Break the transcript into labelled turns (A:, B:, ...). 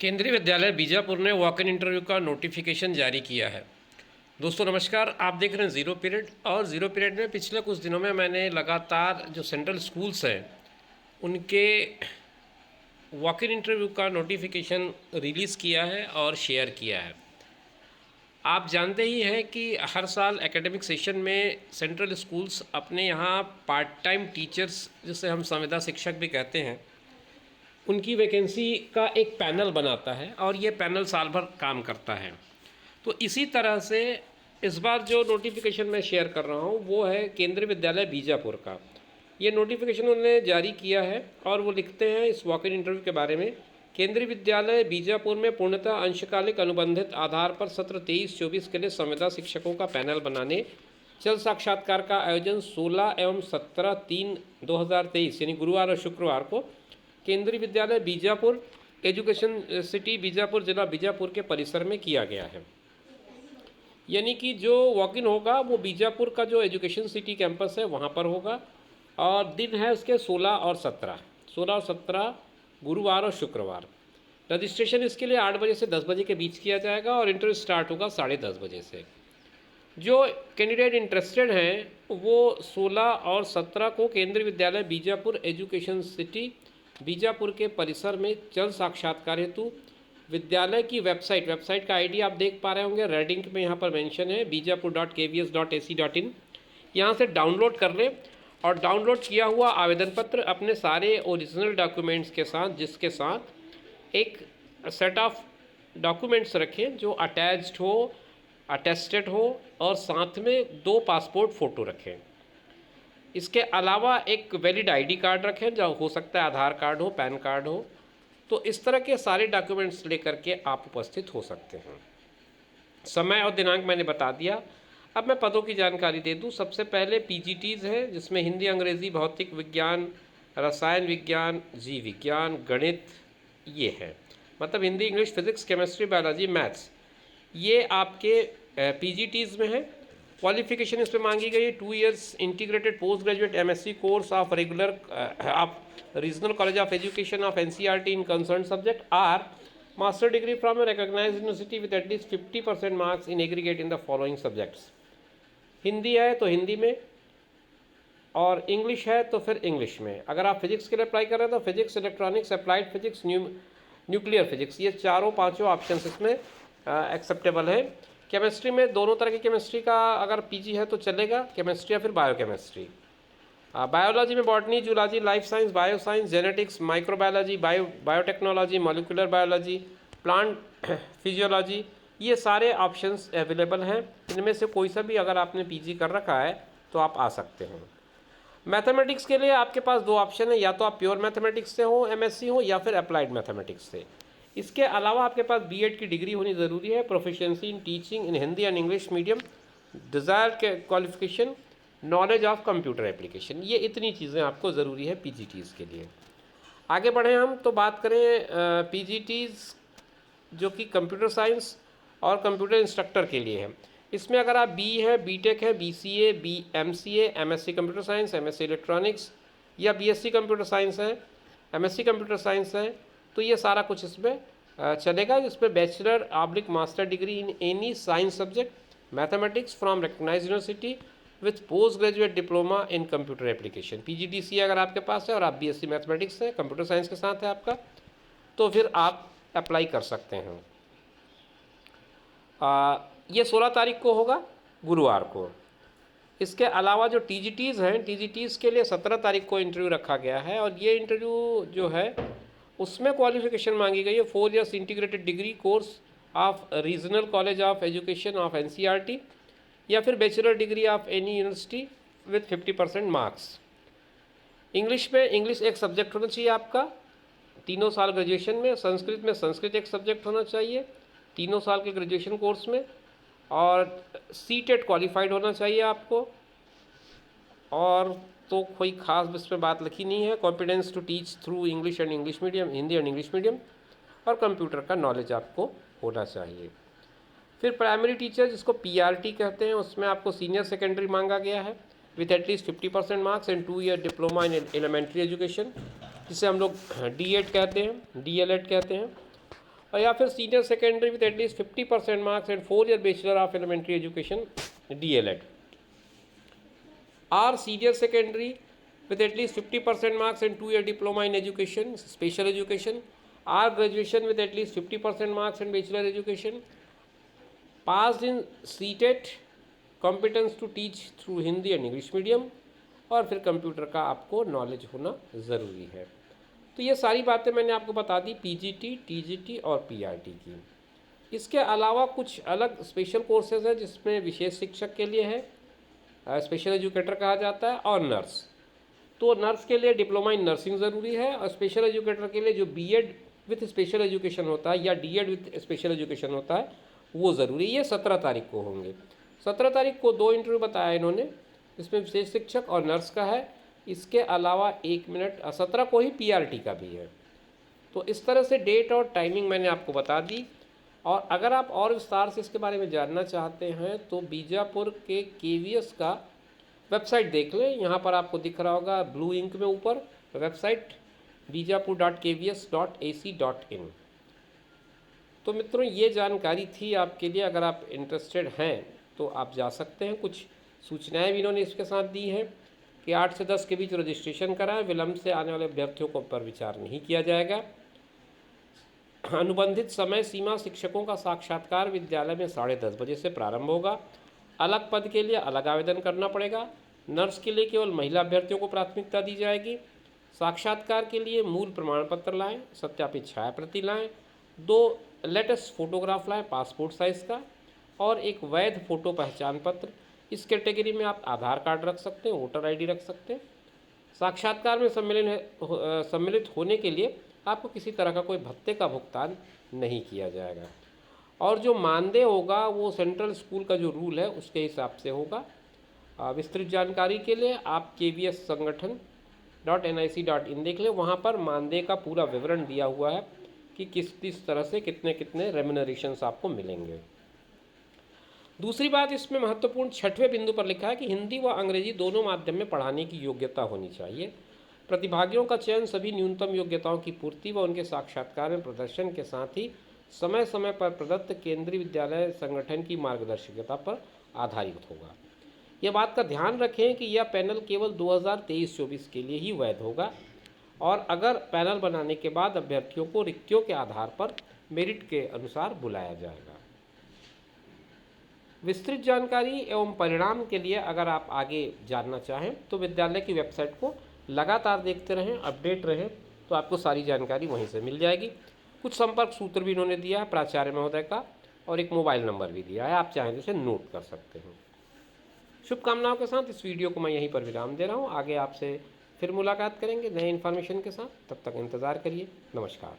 A: केंद्रीय विद्यालय बीजापुर ने वॉक इन इंटरव्यू का नोटिफिकेशन जारी किया है। दोस्तों नमस्कार, आप देख रहे हैं ज़ीरो पीरियड। और ज़ीरो पीरियड में पिछले कुछ दिनों में मैंने लगातार जो सेंट्रल स्कूल्स हैं उनके वॉक इन इंटरव्यू का नोटिफिकेशन रिलीज़ किया है और शेयर किया है। आप जानते ही हैं कि हर साल एकेडमिक सेशन में सेंट्रल स्कूल्स अपने यहाँ पार्ट टाइम टीचर्स, जिसे हम संविदा शिक्षक भी कहते हैं, उनकी वैकेंसी का एक पैनल बनाता है और ये पैनल साल भर काम करता है। तो इसी तरह से इस बार जो नोटिफिकेशन मैं शेयर कर रहा हूँ वो है केंद्रीय विद्यालय बीजापुर का। ये नोटिफिकेशन उन्होंने जारी किया है और वो लिखते हैं इस वॉक इन इंटरव्यू के बारे में। केंद्रीय विद्यालय बीजापुर में पूर्णतः अंशकालिक अनुबंधित आधार पर सत्र 23-24 के लिए संविदा शिक्षकों का पैनल बनाने चल साक्षात्कार का आयोजन 16 एवं 17/3/2023 यानी गुरुवार और शुक्रवार को केंद्रीय विद्यालय बीजापुर एजुकेशन सिटी बीजापुर जिला बीजापुर के परिसर में किया गया है। यानी कि जो वॉक इन होगा वो बीजापुर का जो एजुकेशन सिटी कैंपस है वहाँ पर होगा और दिन है उसके 16 और 17 गुरुवार और शुक्रवार। रजिस्ट्रेशन इसके लिए 8 बजे से 10 बजे के बीच किया जाएगा और इंटरव्यू स्टार्ट होगा 10:30 बजे से। जो कैंडिडेट इंटरेस्टेड हैं वो 16 और 17 को केंद्रीय विद्यालय बीजापुर एजुकेशन सिटी बीजापुर के परिसर में चल साक्षात्कार हेतु विद्यालय की वेबसाइट का आईडी आप देख पा रहे होंगे, रेड इंक में यहाँ पर मेंशन है bijapur.kvs.ac.in। यहाँ से डाउनलोड कर लें और डाउनलोड किया हुआ आवेदन पत्र अपने सारे ओरिजिनल डॉक्यूमेंट्स के साथ, जिसके साथ एक सेट ऑफ डॉक्यूमेंट्स रखें जो अटैच्ड हो, अटेस्टेड हो और साथ में 2 पासपोर्ट फ़ोटो रखें। इसके अलावा एक वैलिड आईडी कार्ड रखें, जो हो सकता है आधार कार्ड हो, पैन कार्ड हो। तो इस तरह के सारे डॉक्यूमेंट्स लेकर के आप उपस्थित हो सकते हैं। समय और दिनांक मैंने बता दिया। अब मैं पदों की जानकारी दे दूं। सबसे पहले पीजीटीज़ है, जिसमें हिंदी, अंग्रेज़ी, भौतिक विज्ञान, रसायन विज्ञान, जीव विज्ञान, गणित, ये है। मतलब Hindi, English, physics, chemistry, biology, maths, ये आपके पीजीटीज़ में है। क्वालिफिकेशन इसमें मांगी गई है 2 years integrated post graduate MSc course of regular of regional college of education of NCERT in concern subject or master degree from a recognised university with at least 50% marks in aggregate in the following subjects. Hindi है तो हिंदी में, और English है तो फिर English में। अगर आप फिजिक्स के लिए अप्लाई कर रहे हैं तो physics, electronics, applied physics, nuclear physics, ये चारों पाँचों ऑप्शन इसमें एक्सेप्टेबल है। केमिस्ट्री में दोनों तरह की केमिस्ट्री का अगर पीजी है तो चलेगा, केमिस्ट्री या फिर बायोकेमिस्ट्री। बायोलॉजी में botany, zoology, life science, bio science, genetics, microbiology, biotechnology, molecular biology, plant physiology, ये सारे ऑप्शंस अवेलेबल हैं। इनमें से कोई सा भी अगर आपने पीजी कर रखा है तो आप आ सकते हैं। मैथमेटिक्स के लिए आपके पास 2 ऑप्शन है, या तो आप प्योर मैथमेटिक्स से हो, एमएससी हो, या फिर अप्लाइड मैथमेटिक्स से। इसके अलावा आपके पास बीएड की डिग्री होनी ज़रूरी है, proficiency in teaching in Hindi and English medium, desired qualification, knowledge of computer application, ये इतनी चीज़ें आपको ज़रूरी है पीजीटीज़ के लिए। आगे बढ़ें हम तो बात करें पीजीटीज़ जो कि कंप्यूटर साइंस और कंप्यूटर इंस्ट्रक्टर के लिए है। इसमें अगर आप बी है, बीटेक है, BCA, MCA, MSc computer science, MSc electronics, या बीएससी कंप्यूटर साइंस है, एमएससी कंप्यूटर साइंस है, तो ये सारा कुछ इसमें चलेगा। जिसमें bachelor oblique master degree in any science subject mathematics from recognised university with post graduate diploma in computer application. PGDC अगर आपके पास है और आप बीएससी मैथमेटिक्स से कंप्यूटर साइंस के साथ है आपका, तो फिर आप अप्लाई कर सकते हैं। ये 16 तारीख को होगा, गुरुवार को। इसके अलावा जो टीजीटीज़ हैं, टीजीटीज़ के लिए 17 तारीख को इंटरव्यू रखा गया है और ये इंटरव्यू जो है उसमें क्वालिफिकेशन मांगी गई है 4 years integrated degree course of regional college of education of NCERT, या फिर bachelor degree of any university with 50% marks. English में इंग्लिश एक सब्जेक्ट होना चाहिए आपका 3 साल ग्रेजुएशन में। संस्कृत में संस्कृत एक सब्जेक्ट होना चाहिए 3 साल के ग्रेजुएशन कोर्स में, और सीटेट क्वालिफाइड होना चाहिए आपको। और तो कोई खास इस पर बात लिखी नहीं है। Competence to teach through English and English medium, Hindi and English medium, और कंप्यूटर का नॉलेज आपको होना चाहिए। फिर प्राइमरी टीचर जिसको पीआरटी कहते हैं, उसमें आपको सीनियर सेकेंडरी मांगा गया है with at least 50% marks and 2 year diploma in elementary education, जिसे हम लोग डीएड कहते हैं, डीएलएड कहते हैं। और या फिर senior secondary with at least 50% marks and 4 year bachelor of elementary education DLED, or senior secondary with at least 50% marks and 2 year diploma in education, special education, or graduation with at least 50% marks and bachelor education, passed in CTET, competence to teach through Hindi and English medium, और फिर computer का आपको knowledge होना ज़रूरी है। तो ये सारी बातें मैंने आपको बता दी PGT, TGT और PRT की। इसके अलावा कुछ अलग स्पेशल कोर्सेज हैं जिसमें विशेष शिक्षक के लिए है, स्पेशल एजुकेटर कहा जाता है, और नर्स। तो नर्स के लिए डिप्लोमा इन नर्सिंग ज़रूरी है, और स्पेशल एजुकेटर के लिए जो BEd विथ स्पेशल एजुकेशन होता है या DEd विथ स्पेशल एजुकेशन होता है वो ज़रूरी। ये 17 तारीख को होंगे। 17 तारीख को 2 इंटरव्यू बताया इन्होंने, इसमें विशेष शिक्षक और नर्स का है। इसके अलावा 17 को ही PRT का भी है। तो इस तरह से डेट और टाइमिंग मैंने आपको बता दी। और अगर आप और विस्तार से इसके बारे में जानना चाहते हैं तो बीजापुर के KVS का वेबसाइट देख लें। यहाँ पर आपको दिख रहा होगा ब्लू इंक में ऊपर वेबसाइट bijapur.kvs.ac.in। तो मित्रों ये जानकारी थी आपके लिए। अगर आप इंटरेस्टेड हैं तो आप जा सकते हैं। कुछ सूचनाएं भी इन्होंने इसके साथ दी हैं कि 8 से 10 के बीच रजिस्ट्रेशन कराएं। विलम्ब से आने वाले अभ्यर्थियों को पर विचार नहीं किया जाएगा। अनुबंधित समय सीमा शिक्षकों का साक्षात्कार विद्यालय में 10:30 बजे से प्रारंभ होगा। अलग पद के लिए अलग आवेदन करना पड़ेगा। नर्स के लिए केवल महिला अभ्यर्थियों को प्राथमिकता दी जाएगी। साक्षात्कार के लिए मूल प्रमाण पत्र लाएं, सत्यापित छाया प्रति लाएं, 2 लेटेस्ट फोटोग्राफ लाएं पासपोर्ट साइज़ का, और एक वैध फ़ोटो पहचान पत्र। इस कैटेगरी में आप आधार कार्ड रख सकते हैं, वोटर ID रख सकते हैं। साक्षात्कार में सम्मिलित होने के लिए आपको किसी तरह का कोई भत्ते का भुगतान नहीं किया जाएगा। और जो मानदेय होगा वो सेंट्रल स्कूल का जो रूल है उसके हिसाब से होगा। विस्तृत जानकारी के लिए आप KVS संगठन.nic.in देख लें। वहाँ पर मानदेय का पूरा विवरण दिया हुआ है कि किस तरह से कितने रेम्युनरेशंस आपको मिलेंगे। दूसरी बात इसमें महत्वपूर्ण 6वें बिंदु पर लिखा है कि हिंदी व अंग्रेजी दोनों माध्यम में पढ़ाने की योग्यता होनी चाहिए। प्रतिभागियों का चयन सभी न्यूनतम योग्यताओं की पूर्ति व उनके साक्षात्कार में प्रदर्शन के साथ ही समय समय पर प्रदत्त केंद्रीय विद्यालय संगठन की मार्गदर्शिका पर आधारित होगा। यह बात का ध्यान रखें कि यह पैनल केवल 2023-24 के लिए ही वैध होगा, और अगर पैनल बनाने के बाद अभ्यर्थियों को रिक्तियों के आधार पर मेरिट के अनुसार बुलाया जाएगा। विस्तृत जानकारी एवं परिणाम के लिए अगर आप आगे जानना चाहें तो विद्यालय की वेबसाइट को लगातार देखते रहें, अपडेट रहें, तो आपको सारी जानकारी वहीं से मिल जाएगी। कुछ संपर्क सूत्र भी इन्होंने दिया है प्राचार्य महोदय का, और एक मोबाइल नंबर भी दिया है, आप चाहें तो इसे नोट कर सकते हैं। शुभकामनाओं के साथ इस वीडियो को मैं यहीं पर विराम दे रहा हूँ। आगे आपसे फिर मुलाकात करेंगे नए इन्फॉर्मेशन के साथ। तब तक इंतज़ार करिए। नमस्कार।